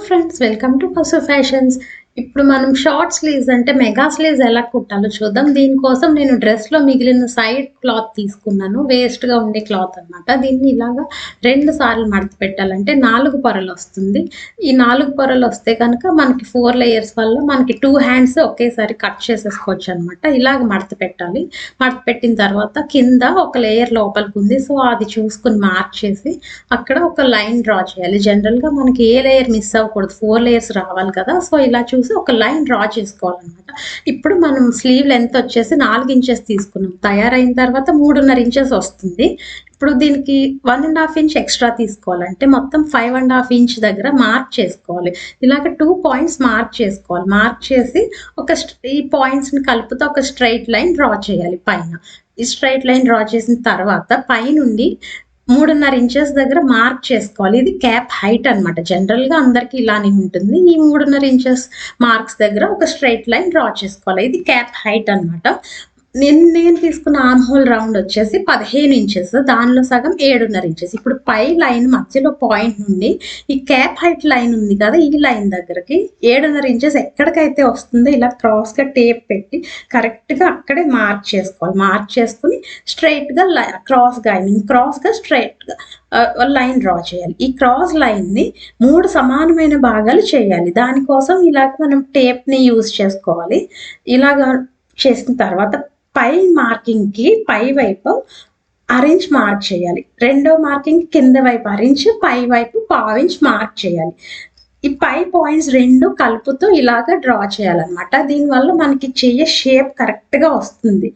Friends, welcome to Pasu fashions. ఇప్పుడు మనం short sleeves అంటే మెగా స్లీవ్స్ ఎలా కుట్టాలో చూద్దాం. దీనికోసం నేను డ్రెస్లో మిగిలిన సైడ్ క్లాత్ తీసుకున్నాను. వేస్ట్గా ఉండే క్లాత్ అనమాట. దీన్ని ఇలాగా 2 సార్లు మడత పెట్టాలంటే 4 పొరలు వస్తుంది. ఈ 4 పొరలు వస్తే కనుక మనకి 4 లేయర్స్ వల్ల మనకి 2 హ్యాండ్స్ ఒకేసారి కట్ చేసేసుకోవచ్చు అనమాట. ఇలాగ మడత పెట్టాలి. మడత పెట్టిన తర్వాత కింద ఒక లేయర్ లోపలికి ఉంది, సో అది చూసుకుని మార్క్ చేసి అక్కడ ఒక లైన్ డ్రా చేయాలి. జనరల్గా మనకి ఏ లేయర్ మిస్ అవ్వకూడదు, 4 లేయర్స్ రావాలి కదా. సో ఇలా చూసి ఒక లైన్ డ్రా చేసుకోవాలన్నమాట. ఇప్పుడు మనం స్లీవ్ లెంత్ వచ్చేసి 4 ఇంచెస్ తీసుకున్నాం. తయారైన తర్వాత 3.5 ఇంచెస్ వస్తుంది. ఇప్పుడు దీనికి 1.5 ఇంచ్ ఎక్స్ట్రా తీసుకోవాలంటే మొత్తం 5.5 ఇంచ్ దగ్గర మార్క్ చేసుకోవాలి. ఇలాగ 2 పాయింట్స్ మార్క్ చేసుకోవాలి. మార్క్ చేసి ఈ పాయింట్స్ని కలుపుతూ ఒక స్ట్రైట్ లైన్ డ్రా చేయాలి పైన. ఈ స్ట్రైట్ లైన్ డ్రా చేసిన తర్వాత పైనుండి 3.5 ఇంచెస్ దగ్గర మార్క్ చేసుకోవాలి. ఇది క్యాప్ హైట్ అనమాట. జనరల్గా అందరికి ఇలానే ఉంటుంది. ఈ 3.5 ఇంచెస్ మార్క్స్ దగ్గర ఒక స్ట్రైట్ లైన్ డ్రా చేసుకోవాలి. ఇది క్యాప్ హైట్ అనమాట. నేను తీసుకున్న ఆర్మ్ హోల్ రౌండ్ వచ్చేసి 15 ఇంచెస్, దానిలో సగం 7.5 ఇంచెస్. ఇప్పుడు పై లైన్ మధ్యలో పాయింట్ నుండి ఈ క్యాప్ హైట్ లైన్ ఉంది కదా, ఈ లైన్ దగ్గరకి 7.5 ఇంచెస్ ఎక్కడికైతే వస్తుందో ఇలా క్రాస్గా టేప్ పెట్టి కరెక్ట్గా అక్కడే మార్క్ చేసుకోవాలి. మార్క్ చేసుకుని స్ట్రైట్గా క్రాస్గా స్ట్రైట్గా లైన్ డ్రా చేయాలి. ఈ క్రాస్ లైన్ని 3 సమానమైన భాగాలు చేయాలి. దానికోసం ఇలాగ మనం టేప్ని యూజ్ చేసుకోవాలి. ఇలాగ చేసిన తర్వాత పై మార్కింగ్కి పై వైపు అరెంజ్ మార్క్ చేయాలి. రెండో మార్కింగ్ కింద వైపు అరెంజ్, పై వైపు 1/2 ఇంచ్ మార్క్ చేయాలి. ఈ పై పాయింట్స్ 2 కలుపుతూ ఇలాగ డ్రా చేయాలన్నమాట. దీనివల్ల మనకి చెయ్యి షేప్ కరెక్ట్గా వస్తుంది.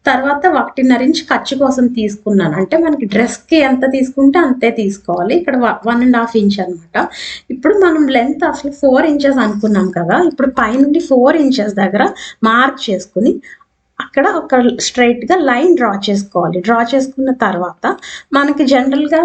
తర్వాత 1.5 ఇంచ్ ఖర్చు కోసం తీసుకున్నాను. అంటే మనకి డ్రెస్కి ఎంత తీసుకుంటే అంతే తీసుకోవాలి. ఇక్కడ 1.5 ఇంచ్ అనమాట. ఇప్పుడు మనం లెంత్ అసలు 4 ఇంచెస్ అనుకున్నాం కదా. ఇప్పుడు పైనుండి 4 ఇంచెస్ దగ్గర మార్క్ చేసుకుని అక్కడ ఒక స్ట్రైట్గా లైన్ డ్రా చేసుకోవాలి. డ్రా చేసుకున్న తర్వాత మనకి జనరల్గా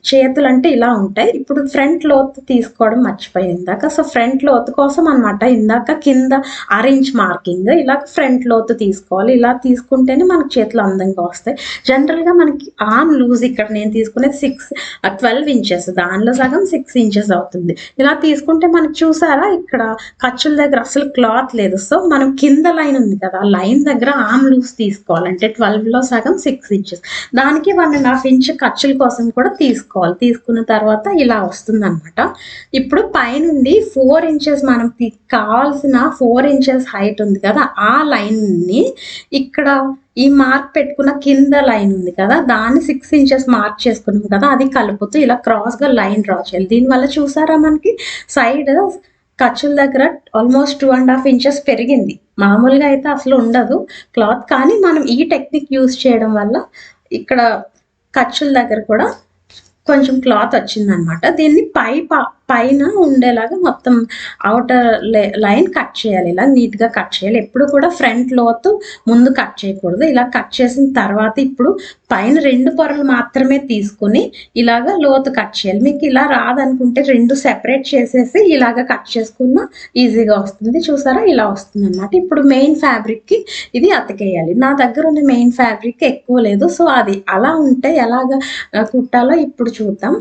చేతులు అంటే ఇలా ఉంటాయి. ఇప్పుడు ఫ్రంట్ లోతు తీసుకోవడం మర్చిపోయింది ఇందాక. సో ఫ్రంట్ లోతు కోసం అనమాట. ఇందాక కింద అరేంజ్ మార్కింగ్ ఇలా ఫ్రంట్ లోతు తీసుకోవాలి. ఇలా తీసుకుంటేనే మనకి చేతులు అందంగా వస్తాయి. జనరల్గా మనకి ఆర్మ్ లూజ్ ఇక్కడ నేను తీసుకునేది 12 ఇంచెస్, దానిలో సగం 6 ఇంచెస్ అవుతుంది. ఇలా తీసుకుంటే మనకి చూసారా ఇక్కడ ఖర్చుల దగ్గర అసలు క్లాత్ లేదు. సో మనం కింద లైన్ ఉంది కదా, లైన్ దగ్గర ఆర్మ్ లూజ్ తీసుకోవాలంటే 12లో సగం 6 ఇంచెస్, దానికి 1.5 ఇంచ్ ఖర్చుల కోసం కూడా తీసుకోవాలి. తీసుకున్న తర్వాత ఇలా వస్తుంది అనమాట. ఇప్పుడు పైనుండి 4 ఇంచెస్ మనం కావాల్సిన 4 ఇంచెస్ హైట్ ఉంది కదా, ఆ లైన్ని ఇక్కడ ఈ మార్క్ పెట్టుకున్న కింద లైన్ ఉంది కదా, దాన్ని 6 ఇంచెస్ మార్క్ చేసుకున్నాం కదా, అది కలుపుతూ ఇలా క్రాస్గా లైన్ డ్రా చేయాలి. దీనివల్ల చూసారా మనకి సైడ్ ఖర్చుల దగ్గర ఆల్మోస్ట్ 2.5 ఇంచెస్ పెరిగింది. మామూలుగా అయితే అసలు ఉండదు క్లాత్, కానీ మనం ఈ టెక్నిక్ యూజ్ చేయడం వల్ల ఇక్కడ ఖర్చుల దగ్గర కూడా కొంచెం క్లాత్ వచ్చిందనమాట. దీన్ని పైన ఉండేలాగా మొత్తం అవుటర్ లైన్ కట్ చేయాలి. ఇలా నీట్గా కట్ చేయాలి. ఎప్పుడు కూడా ఫ్రంట్ లోతు ముందు కట్ చేయకూడదు. ఇలా కట్ చేసిన తర్వాత ఇప్పుడు పైన 2 పొరలు మాత్రమే తీసుకుని ఇలాగ లోతు కట్ చేయాలి. మీకు ఇలా రాదనుకుంటే 2 సెపరేట్ చేసేసి ఇలాగ కట్ చేసుకున్నా ఈజీగా వస్తుంది. చూసారా ఇలా వస్తుంది అన్నమాట. ఇప్పుడు మెయిన్ ఫ్యాబ్రిక్కి ఇది అతికేయాలి. నా దగ్గర ఉన్న మెయిన్ ఫ్యాబ్రిక్ ఎక్కువ లేదు, సో అది అలా ఉంటే ఎలాగ కుట్టాలో ఇప్పుడు చూద్దాం.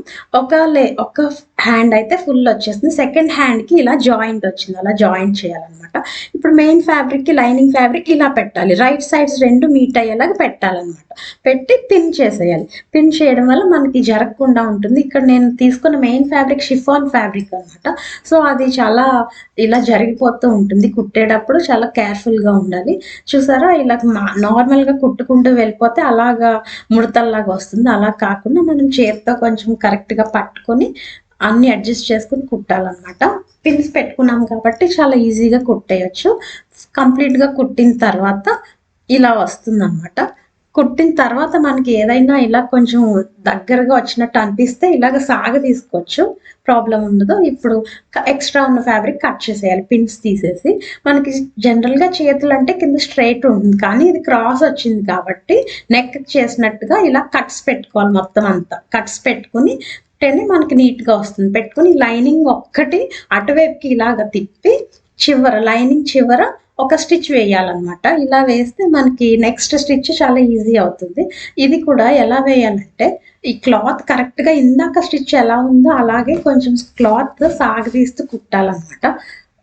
ఒక హ్యాండ్ అయితే ఫుల్ వచ్చేసింది, సెకండ్ హ్యాండ్కి ఇలా జాయింట్ వచ్చింది. అలా జాయింట్ చేయాలన్నమాట. ఇప్పుడు మెయిన్ ఫ్యాబ్రిక్కి లైనింగ్ ఫ్యాబ్రిక్ ఇలా పెట్టాలి. రైట్ సైడ్స్ 2 మీట్ అయ్యేలాగా పెట్టాలన్నమాట. పెట్టి పిన్ చేసేయాలి. పిన్ చేయడం వల్ల మనకి జరగకుండా ఉంటుంది. ఇక్కడ నేను తీసుకున్న మెయిన్ ఫ్యాబ్రిక్ షిఫాన్ ఫ్యాబ్రిక్ అనమాట. సో అది చాలా ఇలా జరిగిపోతూ ఉంటుంది. కుట్టేటప్పుడు చాలా కేర్ఫుల్గా ఉండాలి. చూసారా ఇలా నార్మల్గా కుట్టుకుంటూ వెళ్ళిపోతే అలాగా ముడతల్లాగా వస్తుంది. అలా కాకుండా మనం చేతితో కొంచెం కరెక్ట్గా పట్టుకొని అన్ని అడ్జస్ట్ చేసుకుని కుట్టాలన్నమాట. పిన్స్ పెట్టుకున్నాం కాబట్టి చాలా ఈజీగా కుట్టేయచ్చు. కంప్లీట్గా కుట్టిన తర్వాత ఇలా వస్తుంది అన్నమాట. కుట్టిన తర్వాత మనకి ఏదైనా ఇలా కొంచెం దగ్గరగా వచ్చినట్టు అనిపిస్తే ఇలాగ తీసుకోవచ్చు, ప్రాబ్లం ఉండదు. ఇప్పుడు ఎక్స్ట్రా ఉన్న ఫ్యాబ్రిక్ కట్ చేసేయాలి. పిన్స్ తీసేసి మనకి జనరల్గా చేతులు అంటే కింద స్ట్రైట్ ఉంటుంది, కానీ ఇది క్రాస్ వచ్చింది కాబట్టి నెక్ చేసినట్టుగా ఇలా కట్స్ పెట్టుకోవాలి. మొత్తం అంతా కట్స్ పెట్టుకుని మనకి నీట్గా వస్తుంది. పెట్టుకుని లైనింగ్ ఒక్కటి అటువైపుకి ఇలాగ తిప్పి లైనింగ్ చివర ఒక స్టిచ్ వేయాలన్నమాట. ఇలా వేస్తే మనకి నెక్స్ట్ స్టిచ్ చాలా ఈజీ అవుతుంది. ఇది కూడా ఎలా వేయాలంటే ఈ క్లాత్ కరెక్ట్‌గా ఇందాక స్టిచ్ ఎలా ఉందో అలాగే కొంచెం క్లాత్ సాగదీస్తూ కుట్టాలన్నమాట.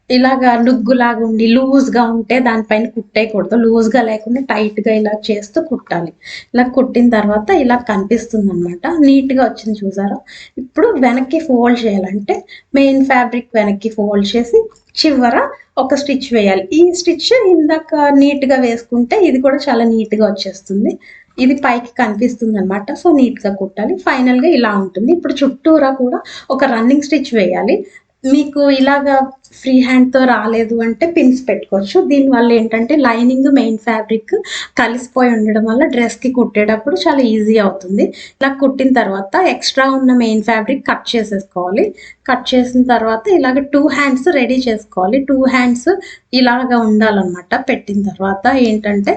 ఇలాగా నుగ్గులాగా ఉండి లూజ్‌గా ఉంటే దానిపైన కుట్టేయకూడదు. లూజ్‌గా లేకుండా టైట్‌గా ఇలా చేస్తూ కుట్టాలి. ఇలా కుట్టిన తర్వాత ఇలా కనిపిస్తుందన్నమాట. నీట్‌గా వచ్చింది చూసారా? ఇప్పుడు వెనక్కి ఫోల్డ్ చేయాలంటే మెయిన్ ఫ్యాబ్రిక్ వెనక్కి ఫోల్డ్ చేసి చివర ఒక స్టిచ్ వేయాలి. ఈ స్టిచ్ ఇందాక నీట్‌గా వేసుకుంటే ఇది కూడా చాలా నీట్‌గా వచ్చేస్తుంది. ఇది పైకి కనిపిస్తుందన్నమాట. సో, నీట్‌గా కుట్టాలి. ఫైనల్‌గా ఇలా ఉంటుంది. ఇప్పుడు చుట్టూరా కూడా ఒక రన్నింగ్ స్టిచ్ వేయాలి. మీకు ఇలాగా ఫ్రీ హ్యాండ్‌తో రాలేదు అంటే పిన్స్ పెట్టుకోవచ్చు. దీనివల్ల ఏంటంటే లైనింగ్, మెయిన్ ఫ్యాబ్రిక్ కలిసిపోయి ఉండడం వల్ల డ్రెస్‌కి కుట్టేటప్పుడు చాలా ఈజీ అవుతుంది. ఇలా కుట్టిన తర్వాత ఎక్స్ట్రా ఉన్న మెయిన్ ఫ్యాబ్రిక్ కట్ చేసేసుకోవాలి. కట్ చేసిన తర్వాత ఇలాగ 2 హ్యాండ్స్ రెడీ చేసుకోవాలి. 2 హ్యాండ్స్ ఇలాగా ఉండాలన్నమాట. పెట్టిన తర్వాత ఏంటంటే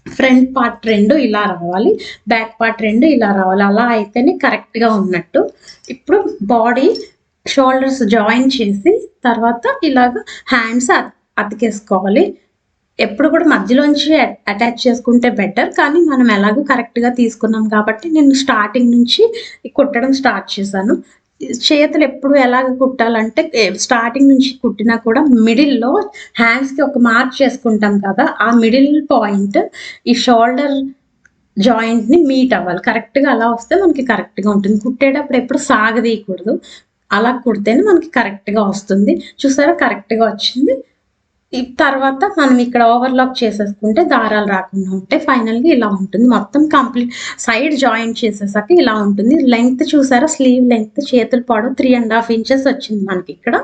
ఫ్రంట్ పార్ట్ 2 ఇలా రావాలి. బ్యాక్ పార్ట్ 2 ఇలా రావాలి. అలా అయితేనే కరెక్ట్‌గా ఉన్నట్టు. ఇప్పుడు బాడీ షోల్డర్స్ జాయిన్ చేసి తర్వాత ఇలాగ హ్యాండ్స్ అతికేసుకోవాలి. ఎప్పుడు కూడా మధ్యలోంచి అటాచ్ చేసుకుంటే బెటర్. కానీ మనం ఎలాగో కరెక్ట్‌గా తీసుకున్నాం కాబట్టి నేను స్టార్టింగ్ నుంచి కుట్టడం స్టార్ట్ చేశాను. చేతులు ఎప్పుడు ఎలాగ కుట్టాలంటే స్టార్టింగ్ నుంచి కుట్టినా కూడా మిడిల్‌లో హ్యాండ్స్‌కి ఒక మార్క్ చేసుకుంటాం కదా! ఆ మిడిల్ పాయింట్ ఈ షోల్డర్ జాయింట్‌ని మీట్ అవ్వాలి. కరెక్ట్‌గా అలా వస్తే మనకి కరెక్ట్‌గా ఉంటుంది. కుట్టేటప్పుడు ఎప్పుడు సాగదీయకూడదు. అలా కుడితేనే మనకి కరెక్ట్‌గా వస్తుంది. చూసారా కరెక్ట్‌గా వచ్చింది. ఈ తర్వాత మనం ఇక్కడ ఓవర్‌లాక్ చేసేసుకుంటే దారాలు రాకుండా ఉంటాయి. ఫైనల్‌గా ఇలా ఉంటుంది. మొత్తం కంప్లీట్ సైడ్ జాయింట్ చేసేసాక ఇలా ఉంటుంది. లెంగ్త్ చూసారా స్లీవ్ లెంగ్త్ చేతుల పొడవు 3½ ఇంచెస్ వచ్చింది మనకిక్కడ.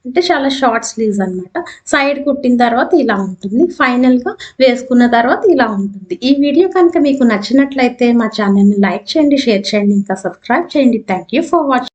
అంటే చాలా షార్ట్ స్లీవ్స్ అన్నమాట. సైడ్ కుట్టిన తర్వాత ఇలా ఉంటుంది. ఫైనల్‌గా వేసుకున్న తర్వాత ఇలా ఉంటుంది. ఈ వీడియో కనుక మీకు నచ్చినట్లయితే మా ఛానెల్‌ని లైక్ చేయండి, షేర్ చేయండి, ఇంకా సబ్స్క్రైబ్ చేయండి. Thank you for watching.